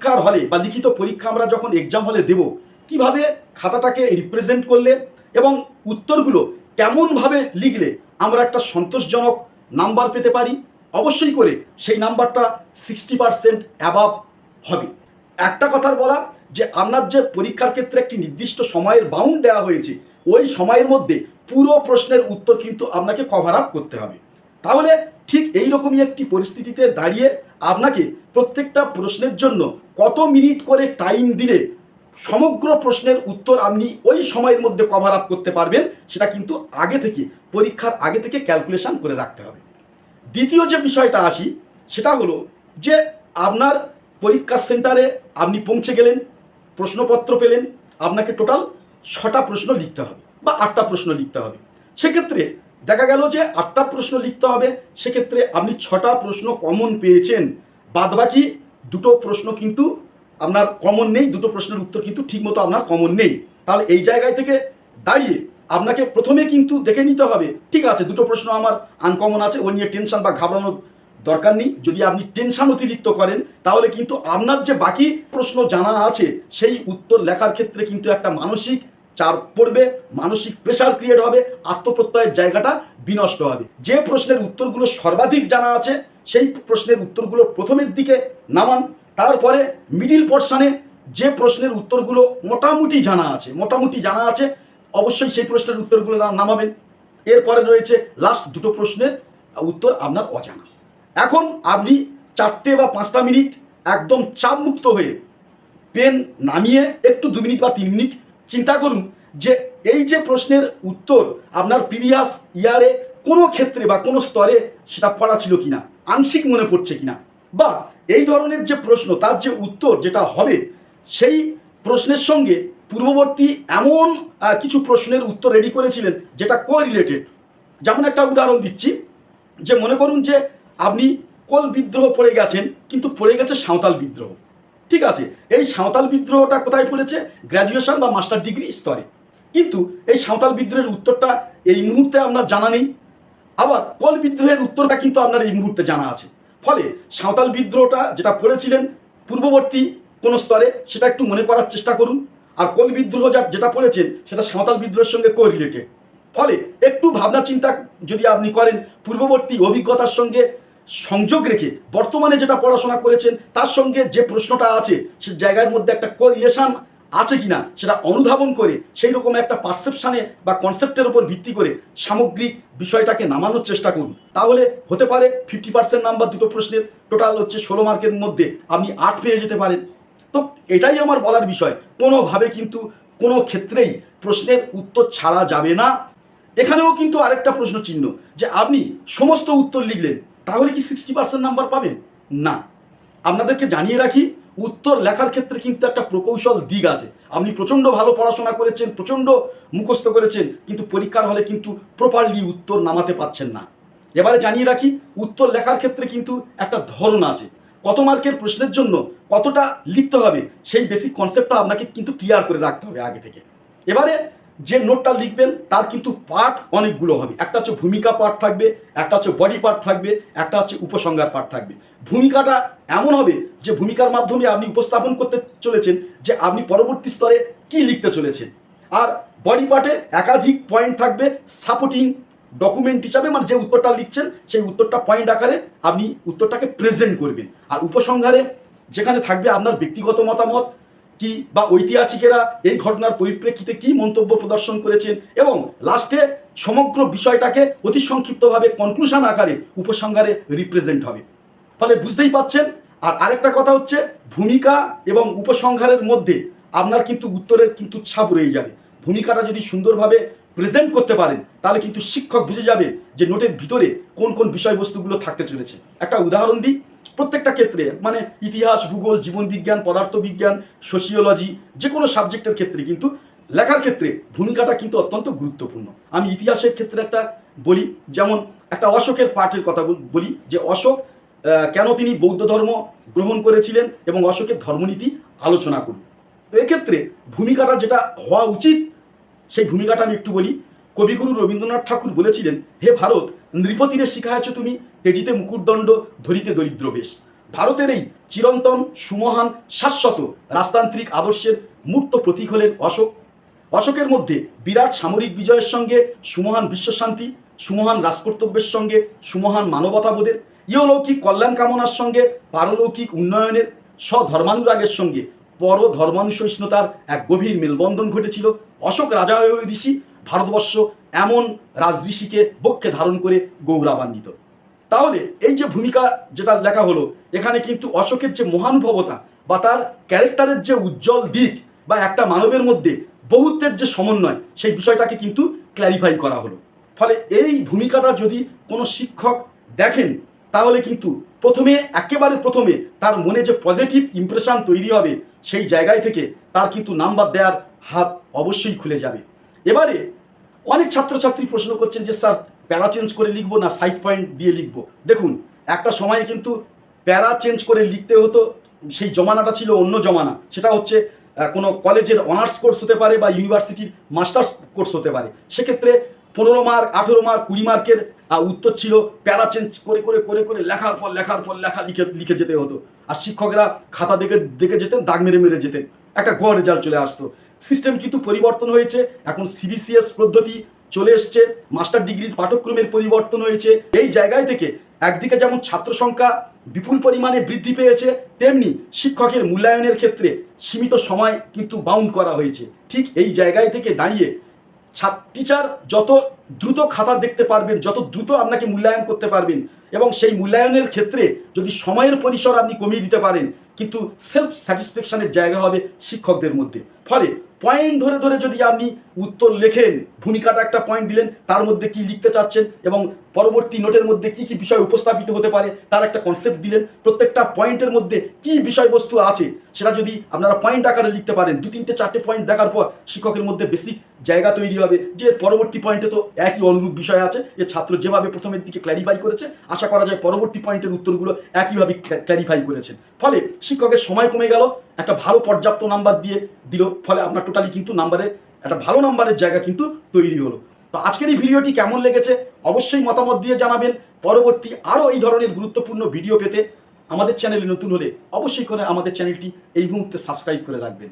পরীক্ষার হলে বা লিখিত পরীক্ষা আমরা যখন এক্সাম হলে দেব, কিভাবে খাতাটাকে রিপ্রেজেন্ট করলে এবং উত্তরগুলো কেমনভাবে লিখলে আমরা একটা সন্তোষজনক নাম্বার পেতে পারি, অবশ্যই করে সেই নাম্বারটা 60% অ্যাবাভ হবে। একটা কথার বলা যে আপনার যে পরীক্ষার ক্ষেত্রে একটি নির্দিষ্ট সময়ের বাউন্ড দেওয়া হয়েছে, ওই সময়ের মধ্যে পুরো প্রশ্নের উত্তর কিন্তু আপনাকে কভার আপ করতে হবে। তাহলে ঠিক এইরকমই একটি পরিস্থিতিতে দাঁড়িয়ে আপনাকে প্রত্যেকটা প্রশ্নের জন্য কত মিনিট করে টাইম দিলে সমগ্র প্রশ্নের উত্তর আপনি ওই সময়ের মধ্যে কভার আপ করতে পারবেন, সেটা কিন্তু আগে থেকে, পরীক্ষার আগে থেকে ক্যালকুলেশন করে রাখতে হবে। দ্বিতীয় যে বিষয়টা আসি, সেটা হলো যে আপনার পরীক্ষা সেন্টারে আপনি পৌঁছে গেলেন, প্রশ্নপত্র পেলেন, আপনাকে টোটাল 6টা প্রশ্ন লিখতে হবে বা 8টা প্রশ্ন লিখতে হবে। সেক্ষেত্রে দেখা গেল যে 8টা প্রশ্ন লিখতে হবে, সেক্ষেত্রে আপনি 6টা প্রশ্ন কমন পেয়েছেন, বাদবাকি 2টো প্রশ্ন কিন্তু আপনার কমন নেই, 2টো প্রশ্নের উত্তর কিন্তু ঠিকমতো আপনার কমন নেই। তাহলে এই জায়গায় থেকে দাঁড়িয়ে আপনাকে প্রথমে কিন্তু দেখে নিতে হবে, ঠিক আছে 2টো প্রশ্ন আমার আনকমন আছে, ও নিয়ে টেনশন বা ঘাবড়ানোর দরকার নেই। যদি আপনি টেনশন অতিরিক্ত করেন, তাহলে কিন্তু আপনার যে বাকি প্রশ্ন জানা আছে সেই উত্তর লেখার ক্ষেত্রে কিন্তু একটা মানসিক চাপ পড়বে, মানসিক প্রেশার ক্রিয়েট হবে, আত্মপ্রত্যয়ের জায়গাটা বিনষ্ট হবে। যে প্রশ্নের উত্তরগুলো সর্বাধিক জানা আছে সেই প্রশ্নের উত্তরগুলো প্রথমের দিকে নামান, তারপরে মিডিল পোর্শনে যে প্রশ্নের উত্তরগুলো মোটামুটি জানা আছে অবশ্যই সেই প্রশ্নের উত্তরগুলো নামাবেন। এরপরে রয়েছে লাস্ট 2টো প্রশ্নের উত্তর আপনার অজানা। এখন আপনি 4টে বা 5টা মিনিট একদম চাপমুক্ত হয়ে পেন নামিয়ে একটু 2 মিনিট বা 3 মিনিট চিন্তা করুন যে এই যে প্রশ্নের উত্তর আপনার প্রিভিয়াস ইয়ারে কোনো ক্ষেত্রে বা কোনো স্তরে সেটা পড়া ছিল কিনা, আংশিক মনে পড়ছে কিনা, বা এই ধরনের যে প্রশ্ন তার যে উত্তর যেটা হবে সেই প্রশ্নের সঙ্গে পূর্ববর্তী এমন কিছু প্রশ্নের উত্তর রেডি করেছিলেন যেটা কোরিলেটেড। যেমন একটা উদাহরণ দিচ্ছি, যে মনে করুন যে আপনি কোল বিদ্রোহ পড়ে গেছেন, কিন্তু পড়ে গেছে সাঁওতাল বিদ্রোহ। ঠিক আছে, এই সাঁওতাল বিদ্রোহটা কোথায় পড়েছে? গ্র্যাজুয়েশন বা মাস্টার ডিগ্রি স্তরে। কিন্তু এই সাঁওতাল বিদ্রোহের উত্তরটা এই মুহূর্তে আপনার জানা নেই, আবার কোল বিদ্রোহের উত্তরটা কিন্তু আপনার এই মুহূর্তে জানা আছে। ফলে সাঁওতাল বিদ্রোহটা যেটা পড়েছিলেন পূর্ববর্তী কোনো স্তরে সেটা একটু মনে করার চেষ্টা করুন, আর কোল বিদ্রোহ যেটা পড়েছেন সেটা সাঁওতাল বিদ্রোহের সঙ্গে কোরিলেটেড। ফলে একটু ভাবনা চিন্তা যদি আপনি করেন, পূর্ববর্তী অভিজ্ঞতার সঙ্গে সংযোগ রেখে বর্তমানে যেটা পড়াশোনা করেছেন তার সঙ্গে যে প্রশ্নটা আছে সে জায়গার মধ্যে একটা কোরিলেশন আছে কিনা সেটা অনুধাবন করে সেই রকম একটা পারসেপশানে বা কনসেপ্টের উপর ভিত্তি করে সামগ্রিক বিষয়টাকে নামানোর চেষ্টা করুন। তাহলে হতে পারে 50% নাম্বার 2টো প্রশ্নের টোটাল হচ্ছে 16 মার্কের মধ্যে আপনি 8 পেয়ে যেতে পারেন। তো এটাই আমার বলার বিষয়, কোনোভাবে কিন্তু কোনো ক্ষেত্রেই প্রশ্নের উত্তর ছাড়া যাবে না। এখানেও কিন্তু আরেকটা প্রশ্ন চিহ্ন, যে আপনি সমস্ত উত্তর লিখলেন তাহলে কি 60% নাম্বার পাবেন? না। আপনাদেরকে জানিয়ে রাখি, উত্তর লেখার ক্ষেত্রে কিন্তু একটা প্রকৌশল দিক আছে। আপনি প্রচণ্ড ভালো পড়াশোনা করেছেন, প্রচণ্ড মুখস্থ করেছেন, কিন্তু পরীক্ষার হলে কিন্তু প্রপারলি উত্তর নামাতে পারছেন না। এবারে জানিয়ে রাখি, উত্তর লেখার ক্ষেত্রে কিন্তু একটা ধরন আছে। কত মার্কের প্রশ্নের জন্য কতটা লিখতে হবে সেই বেসিক কনসেপ্টটা আপনাকে কিন্তু ক্লিয়ার করে রাখতে হবে আগে থেকে। এবারে যে নোটটা লিখবেন তার কিন্তু পার্ট অনেকগুলো হবে। একটা হচ্ছে ভূমিকা পার্ট থাকবে, একটা হচ্ছে বডি পার্ট থাকবে, একটা হচ্ছে উপসংহার পার্ট থাকবে। ভূমিকাটা এমন হবে যে ভূমিকার মাধ্যমে আপনি উপস্থাপন করতে চলেছেন যে আপনি পরবর্তী স্তরে কি লিখতে চলেছেন। আর বডি পার্টে একাধিক পয়েন্ট থাকবে সাপোর্টিং ডকুমেন্ট হিসাবে, মানে যে উত্তরটা লিখছেন সেই উত্তরটা পয়েন্ট আকারে আপনি উত্তরটাকে প্রেজেন্ট করবেন। আর উপসংহারে যেখানে থাকবে আপনার ব্যক্তিগত মতামত কি, বা ঐতিহাসিকেরা এই ঘটনার পরিপ্রেক্ষিতে কি মন্তব্য প্রদর্শন করেছেন, এবং লাস্টে সমগ্র বিষয়টাকে অতি সংক্ষিপ্তভাবে কনক্লুশন আকারে উপসংহারে রিপ্রেজেন্ট হবে। ফলে বুঝতেই পাচ্ছেন। আর আরেকটা কথা হচ্ছে, ভূমিকা এবং উপসংহারের মধ্যে আপনার কিন্তু উত্তরের কিন্তু ছাপ রয়ে যাবে। ভূমিকাটা যদি সুন্দরভাবে প্রেজেন্ট করতে পারেন তাহলে কিন্তু শিক্ষক বুঝে যাবে যে নোটের ভিতরে কোন কোন বিষয়বস্তুগুলো থাকতে চলেছে। একটা উদাহরণ দিই, প্রত্যেকটা ক্ষেত্রে মানে ইতিহাস, ভূগোল, জীবনবিজ্ঞান, পদার্থবিজ্ঞান, সোশিওলজি, যে কোনো সাবজেক্টের ক্ষেত্রে কিন্তু লেখার ক্ষেত্রে ভূমিকাটা কিন্তু অত্যন্ত গুরুত্বপূর্ণ। আমি ইতিহাসের ক্ষেত্রে একটা বলি, যেমন একটা অশোকের পাঠের কথা বলি, যে অশোক কেন তিনি বৌদ্ধ ধর্ম গ্রহণ করেছিলেন এবং অশোকের ধর্মনীতি আলোচনা করুন। তো এক্ষেত্রে ভূমিকাটা যেটা হওয়া উচিত সেই ভূমিকাটা আমি একটু বলি। কবিগুরু রবীন্দ্রনাথ ঠাকুর বলেছিলেন, হে ভারত, নৃপতিরে শিখায়ছ তুমি, তেজিতে মুকুটদণ্ড, ধরিতে দরিদ্র বেশ। ভারতের এই চিরন্তন সুমহান শাশ্বত রাজতান্ত্রিক আদর্শের মূর্ত প্রতীক হলেন অশোক। অশোকের মধ্যে বিরাট সামরিক বিজয়ের সঙ্গে সুমহান বিশ্বশান্তি, সুমহান রাজকর্তব্যের সঙ্গে সুমহান মানবতাবোধের, ইহলৌকিক কল্যাণ কামনার সঙ্গে পারলৌকিক উন্নয়নের, স্বধর্মানুরাগের সঙ্গে পরধর্মানুসহিষ্ণুতার এক গভীর মেলবন্ধন ঘটেছিল। অশোক রাজা ঋষি, ভারতবর্ষ এমন রাজঋষিকে বক্ষে ধারণ করে গৌরবান্বিত। তাহলে এই যে ভূমিকা যেটা লেখা হলো, এখানে কিন্তু অশোকের যে মহানুভবতা বা তার ক্যারেক্টারের যে উজ্জ্বল দিক বা একটা মানবের মধ্যে বহুত্বের যে সমন্বয়, সেই বিষয়টাকে কিন্তু ক্ল্যারিফাই করা হলো। ফলে এই ভূমিকাটা যদি কোনো শিক্ষক দেখেন, তাহলে কিন্তু একেবারে প্রথমে তার মনে যে পজিটিভ ইমপ্রেশন তৈরি হবে, সেই জায়গায় থেকে তার কিন্তু নাম্বার দেওয়ার হাত অবশ্যই খুলে যাবে। এবারে অনেক ছাত্রছাত্রী প্রশ্ন করছেন যে স্যার, প্যারা চেঞ্জ করে লিখবো না সাইড পয়েন্ট দিয়ে লিখবো? দেখুন, একটা সময়ে কিন্তু প্যারা চেঞ্জ করে লিখতে হতো, সেই জমানাটা ছিল অন্য জমানা। সেটা হচ্ছে কোনো কলেজের অনার্স কোর্স হতে পারে বা ইউনিভার্সিটির মাস্টার্স কোর্স হতে পারে। সেক্ষেত্রে 15 মার্ক, 18 মার্ক, 20 মার্কের উত্তর ছিল প্যারা চেঞ্জ করে করে করে করে লেখার পর লেখা লিখে যেতে হতো। আর শিক্ষকরা খাতা দেখে যেতেন, দাগ মেরে মেরে যেতেন, একটা গ রেজাল্ট চলে আসতো। সিস্টেম কিন্তু পরিবর্তন হয়েছে, এখন সিবিসিএস পদ্ধতি চলে এসছে, মাস্টার ডিগ্রির পাঠ্যক্রমের পরিবর্তন হয়েছে। এই জায়গায় থেকে একদিকে যেমন ছাত্র সংখ্যা বিপুল পরিমাণে বৃদ্ধি পেয়েছে, তেমনি শিক্ষকের মূল্যায়নের ক্ষেত্রে সীমিত সময় কিন্তু বাউন্ড করা হয়েছে। ঠিক এই জায়গায় থেকে দাঁড়িয়ে টিচার যত দ্রুত খাতা দেখতে পারবেন, যত দ্রুত আপনাকে মূল্যায়ন করতে পারবেন, এবং সেই মূল্যায়নের ক্ষেত্রে যদি সময়ের পরিসর আপনি কমিয়ে দিতে পারেন, কিন্তু সেলফ স্যাটিসফ্যাকশনের জায়গা হবে শিক্ষকদের মধ্যে। ফলে পয়েন্ট ধরে ধরে যদি আপনি উত্তর লেখেন, ভূমিকাটা একটা পয়েন্ট দিলেন, তার মধ্যে কি লিখতে চাচ্ছেন এবং পরবর্তী নোটের মধ্যে কি কি বিষয় উপস্থাপিত হতে পারে তার একটা কনসেপ্ট দিলেন, প্রত্যেকটা পয়েন্টের মধ্যে কি বিষয়বস্তু আছে সেটা যদি আপনারা পয়েন্ট আকারে লিখতে পারেন, 2, 3, 4টে পয়েন্ট দেখার পর শিক্ষকের মধ্যে বেসিক জায়গা তৈরি হবে যে পরবর্তী পয়েন্টে তো একই অনুরূপ বিষয় আছে, যে ছাত্র যেভাবে প্রথমের দিকে ক্ল্যারিফাই করেছে, আশা করা যায় পরবর্তী পয়েন্টের উত্তরগুলো একইভাবে ক্ল্যারিফাই করেছেন। ফলে শিক্ষকের সময় কমে গেল, একটা ভালো পর্যাপ্ত নাম্বার দিয়ে দিল, ফলে আপনার টোটালি কিন্তু নাম্বারের একটা ভালো নাম্বারের জায়গা কিন্তু তৈরি হলো। তো আজকের এই ভিডিওটি কেমন লেগেছে অবশ্যই মতামত দিয়ে জানাবেন। পরবর্তী আরও এই ধরনের গুরুত্বপূর্ণ ভিডিও পেতে আমাদের চ্যানেলে নতুন হলে অবশ্যই করে আমাদের চ্যানেলটি এই মুহূর্তে সাবস্ক্রাইব করে রাখবেন।